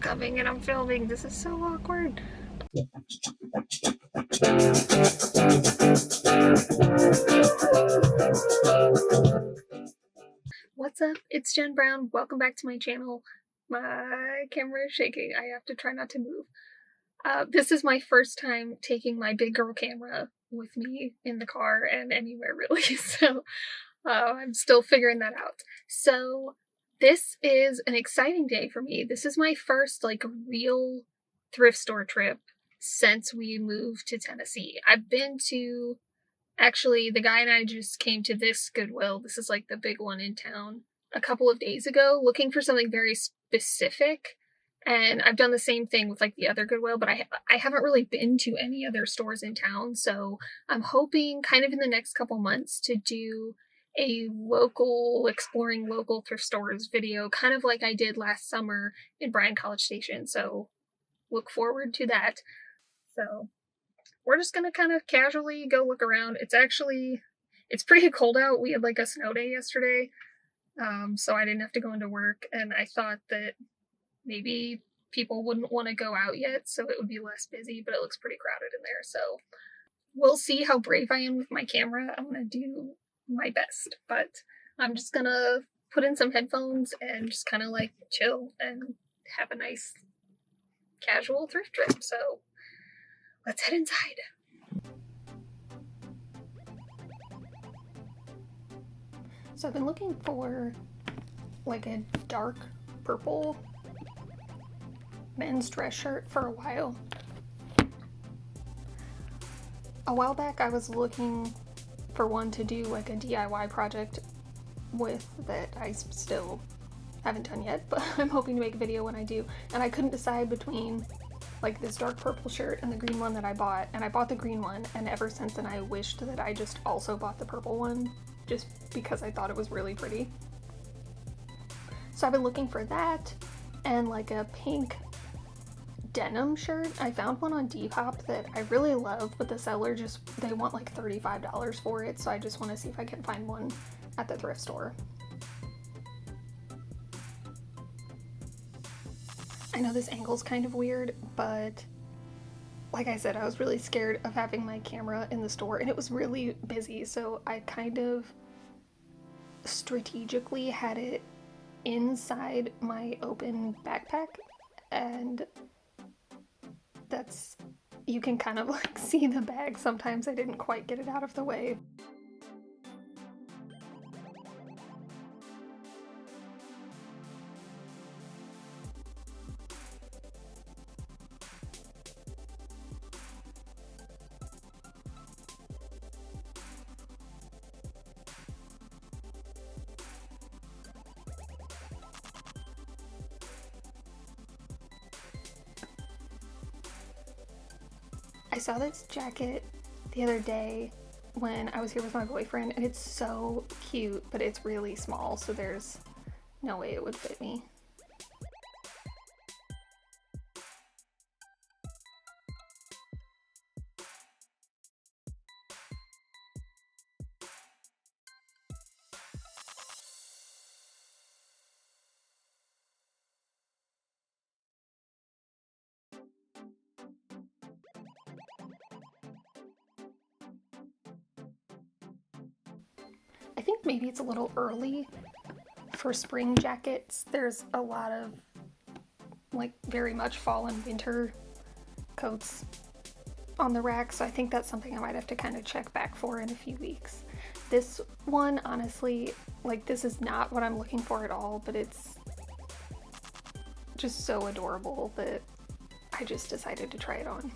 coming and I'm filming. This is so awkward. What's up? It's Jen Brown. Welcome back to my channel. My camera is shaking. I have to try not to move. This is my first time taking my big girl camera with me in the car and anywhere really, so I'm still figuring that out. So this is an exciting day for me. This is my first real thrift store trip since we moved to Tennessee. I've been to, actually, the guy and I just came to this Goodwill. This is like the big one in town a couple of days ago, looking for something very specific. And I've done the same thing with like the other Goodwill, but I haven't really been to any other stores in town. So I'm hoping kind of in the next couple months to do a exploring local thrift stores video, kind of like I did last summer in Bryan College Station. So look forward to that. So we're just gonna kind of casually go look around. It's pretty cold out. We had like a snow day yesterday. So I didn't have to go into work, and I thought that maybe people wouldn't want to go out yet, so it would be less busy, but it looks pretty crowded in there. So we'll see how brave I am with my camera. I'm gonna do my best, but I'm just gonna put in some headphones and just kind of like chill and have a nice casual thrift trip. So let's head inside. So I've been looking for like a dark purple men's dress shirt for a while. A while back I was looking for one to do like a DIY project with that I still haven't done yet, but I'm hoping to make a video when I do. And I couldn't decide between like this dark purple shirt and the green one that I bought, and I bought the green one, and ever since then I wished that I just also bought the purple one, just because I thought it was really pretty. So I've been looking for that and like a pink denim shirt. I found one on Depop that I really love, but the seller they want like $35 for it, so I just want to see if I can find one at the thrift store. I know this angle's kind of weird, but like I said, I was really scared of having my camera in the store, and it was really busy, so I kind of strategically had it inside my open backpack, and you can kind of like see the bag. Sometimes I didn't quite get it out of the way. I saw this jacket the other day when I was here with my boyfriend, and it's so cute, but it's really small, so there's no way it would fit me. I think maybe it's a little early for spring jackets. There's a lot of like very much fall and winter coats on the rack, so I think that's something I might have to kind of check back for in a few weeks. This one, honestly, like this is not what I'm looking for at all, but it's just so adorable that I just decided to try it on.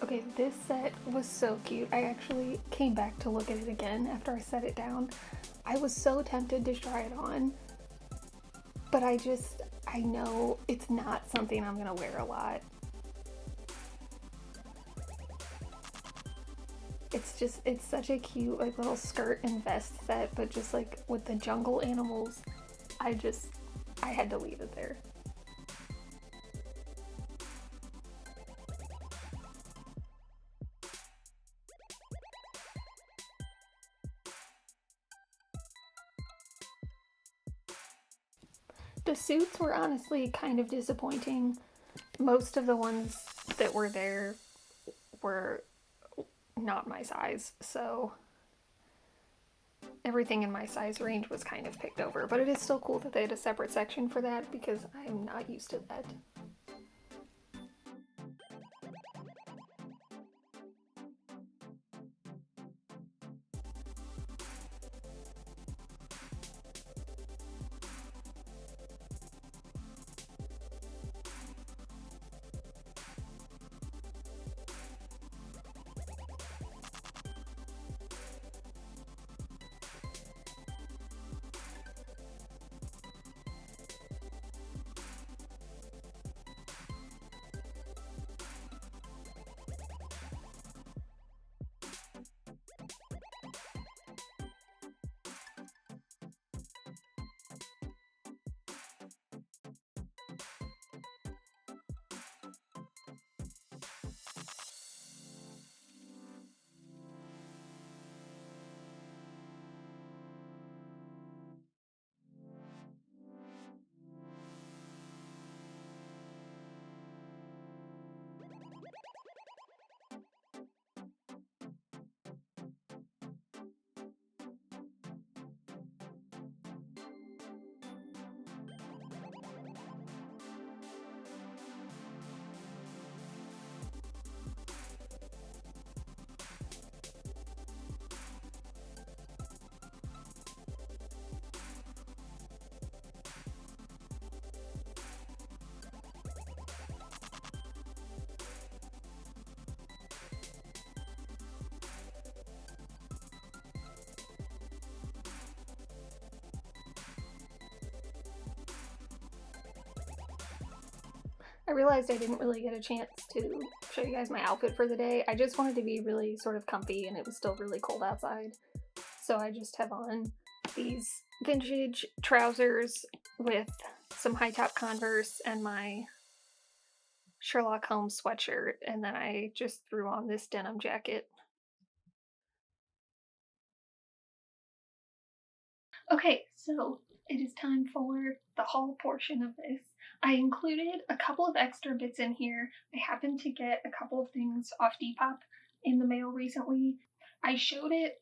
Okay, this set was so cute. I actually came back to look at it again after I set it down. I was so tempted to try it on, but I know it's not something I'm gonna wear a lot. It's such a cute like little skirt and vest set, but just like with the jungle animals, I had to leave it there. The suits were honestly kind of disappointing. Most of the ones that were there were not my size, so everything in my size range was kind of picked over. But it is still cool that they had a separate section for that because I am not used to that. I realized I didn't really get a chance to show you guys my outfit for the day. I just wanted to be really sort of comfy and it was still really cold outside. So I just have on these vintage trousers with some high top Converse and my Sherlock Holmes sweatshirt, and then I just threw on this denim jacket. Okay, so it is time for the haul portion of this. I included a couple of extra bits in here. I happened to get a couple of things off Depop in the mail recently. I showed it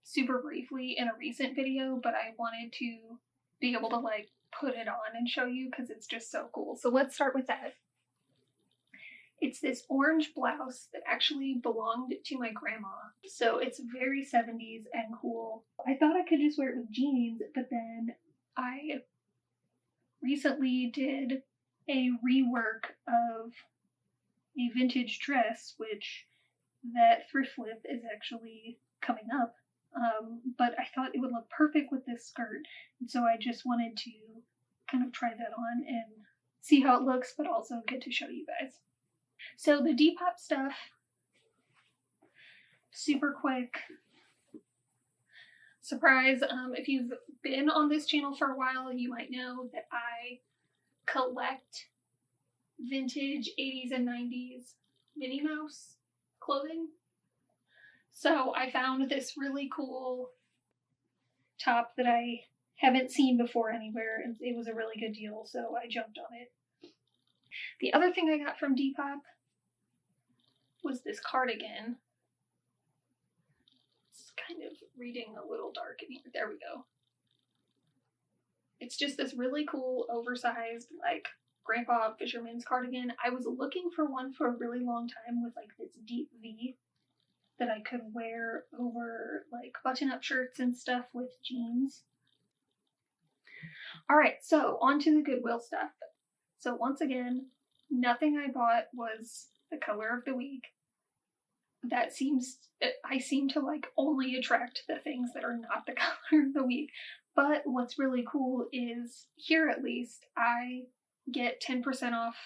super briefly in a recent video, but I wanted to be able to like put it on and show you because it's just so cool. So let's start with that. It's this orange blouse that actually belonged to my grandma. So it's very 70s and cool. I thought I could just wear it with jeans, but then I recently did a rework of a vintage dress, which that thrift flip is actually coming up. But I thought it would look perfect with this skirt, and so I just wanted to kind of try that on and see how it looks, but also get to show you guys. So the Depop stuff, super quick. Surprise, if you've been on this channel for a while, you might know that I collect vintage 80s and 90s Minnie Mouse clothing. So I found this really cool top that I haven't seen before anywhere, and it was a really good deal, so I jumped on it. The other thing I got from Depop was this cardigan. It's kind of reading a little dark in here. There we go. It's just this really cool, oversized, like, grandpa fisherman's cardigan. I was looking for one for a really long time with, like, this deep V that I could wear over, like, button-up shirts and stuff with jeans. Alright, so on to the Goodwill stuff. So once again, nothing I bought was the color of the week. I seem to like only attract the things that are not the color of the week. But what's really cool is here at least I get 10% off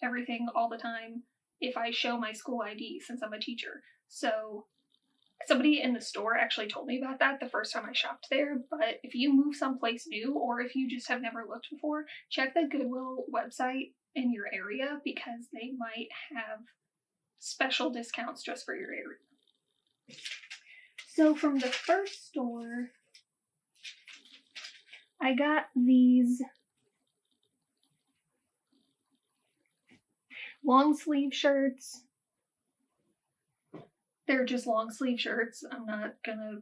everything all the time if I show my school ID since I'm a teacher. So somebody in the store actually told me about that the first time I shopped there, but if you move someplace new or if you just have never looked before, check the Goodwill website in your area because they might have special discounts just for your area. So from the first store, I got these long sleeve shirts. They're just long sleeve shirts. I'm not gonna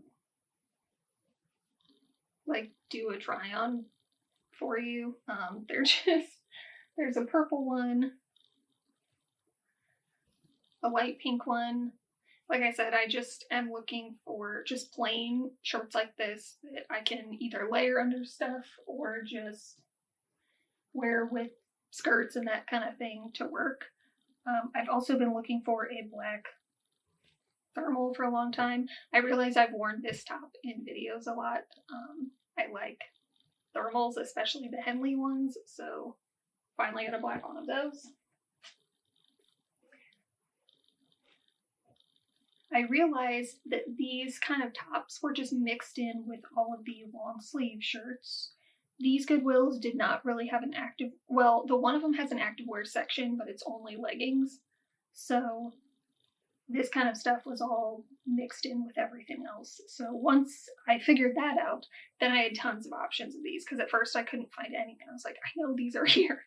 like do a try on for you. There's a purple one, a light pink one. Like I said, I just am looking for just plain shirts like this that I can either layer under stuff or just wear with skirts and that kind of thing to work. I've also been looking for a black thermal for a long time. I realize I've worn this top in videos a lot. I like thermals, especially the Henley ones, so finally got a black one of those. I realized that these kind of tops were just mixed in with all of the long sleeve shirts. These Goodwills did not really have an active, well, the one of them has an activewear section, but it's only leggings. So this kind of stuff was all mixed in with everything else. So once I figured that out, then I had tons of options of these, because at first I couldn't find anything. I was like, I know these are here.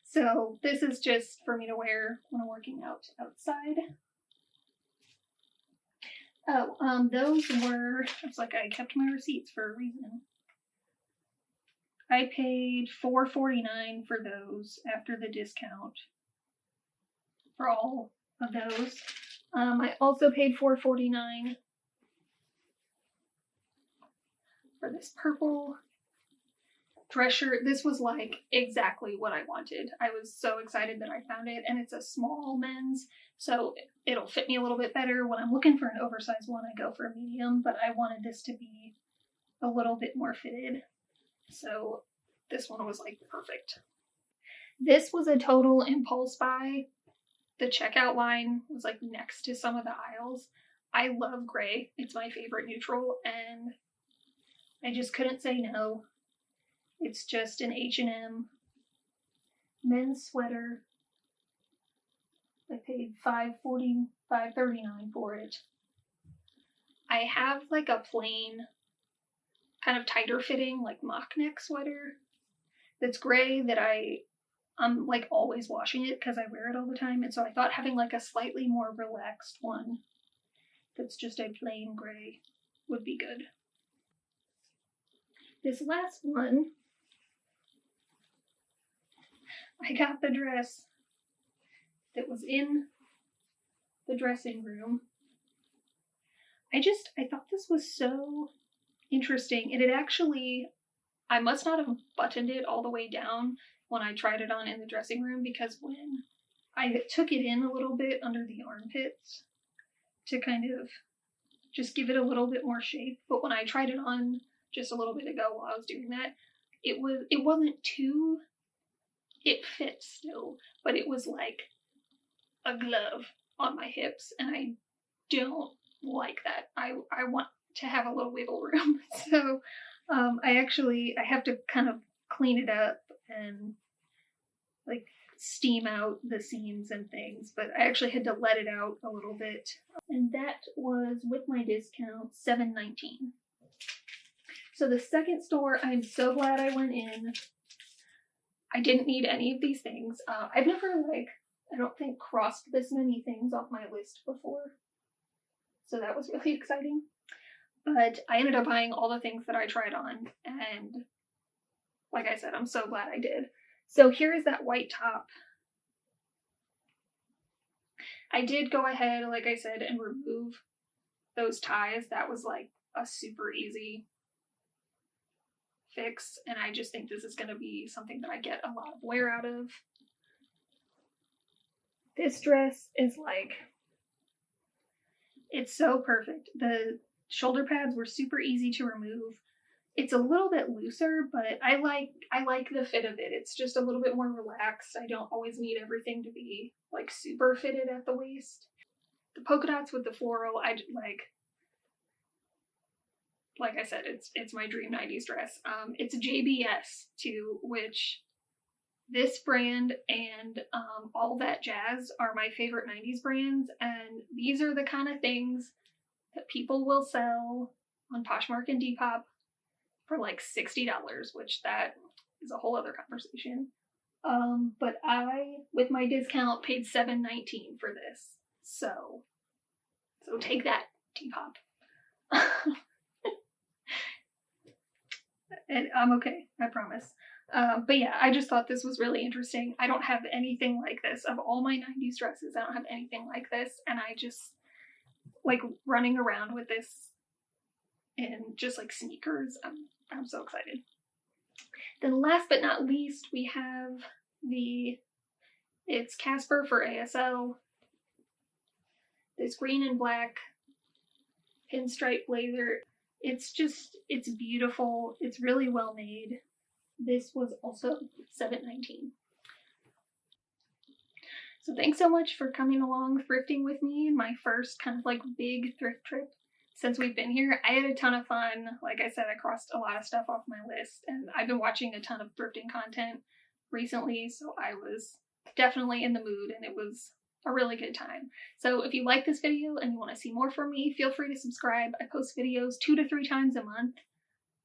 So this is just for me to wear when I'm working out outside. Oh, those were, it's like I kept my receipts for a reason. I paid $4.49 for those after the discount for all of those. I also paid $4.49 for this purple dress shirt. This was like exactly what I wanted. I was so excited that I found it, and it's a small men's, so it'll fit me a little bit better. When I'm looking for an oversized one, I go for a medium, but I wanted this to be a little bit more fitted. So this one was like perfect. This was a total impulse buy. The checkout line was like next to some of the aisles. I love gray. It's my favorite neutral, and I just couldn't say no. It's just an H&M men's sweater. I paid $5.39 for it. I have like a plain, kind of tighter fitting, like mock neck sweater that's gray that I'm like always washing it because I wear it all the time. And so I thought having like a slightly more relaxed one that's just a plain gray would be good. This last one, I got the dress that was in the dressing room. I thought this was so interesting. And it actually, I must not have buttoned it all the way down when I tried it on in the dressing room, because when I took it in a little bit under the armpits to kind of just give it a little bit more shape, but when I tried it on just a little bit ago while I was doing that, it wasn't too, it fit still, but it was like a glove on my hips, and I don't like that. I want to have a little wiggle room. So I have to kind of clean it up and like steam out the seams and things, but I actually had to let it out a little bit. And that was, with my discount, $7.19. So the second store, I'm so glad I went in. I didn't need any of these things. I've never, I don't think, crossed this many things off my list before. So that was really exciting. But I ended up buying all the things that I tried on. And like I said, I'm so glad I did. So here is that white top. I did go ahead, like I said, and remove those ties. That was like a super easy fix, and I just think this is going to be something that I get a lot of wear out of. This dress is like It's so perfect. The shoulder pads were super easy to remove. It's a little bit looser, but I like the fit of it. It's just a little bit more relaxed. I don't always need everything to be like super fitted at the waist. The polka dots with the floral, I like I said, it's my dream 90s dress. It's a JBS too, which this brand and All That Jazz are my favorite 90s brands, and these are the kind of things that people will sell on Poshmark and Depop for like $60, which that is a whole other conversation. But I, with my discount, paid $7.19 for this. So take that, Depop. And I'm okay, I promise. But yeah, I just thought this was really interesting. I don't have anything like this. Of all my 90s dresses, I don't have anything like this, and I just like running around with this in just like sneakers. I'm so excited. Then last but not least, we have it's Casper for ASL. This green and black pinstripe blazer. It's beautiful. It's really well made. This was also $7.19. So thanks so much for coming along thrifting with me, my first kind of like big thrift trip since we've been here. I had a ton of fun. Like I said, I crossed a lot of stuff off my list, and I've been watching a ton of thrifting content recently, so I was definitely in the mood, and it was a really good time. So if you like this video and you want to see more from me, feel free to subscribe. I post videos 2 to 3 times a month.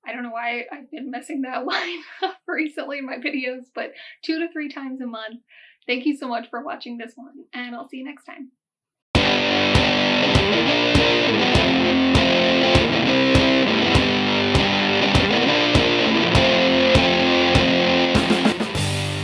I don't know why I've been messing that line up recently in my videos, but 2 to 3 times a month. Thank you so much for watching this one, and I'll see you next time.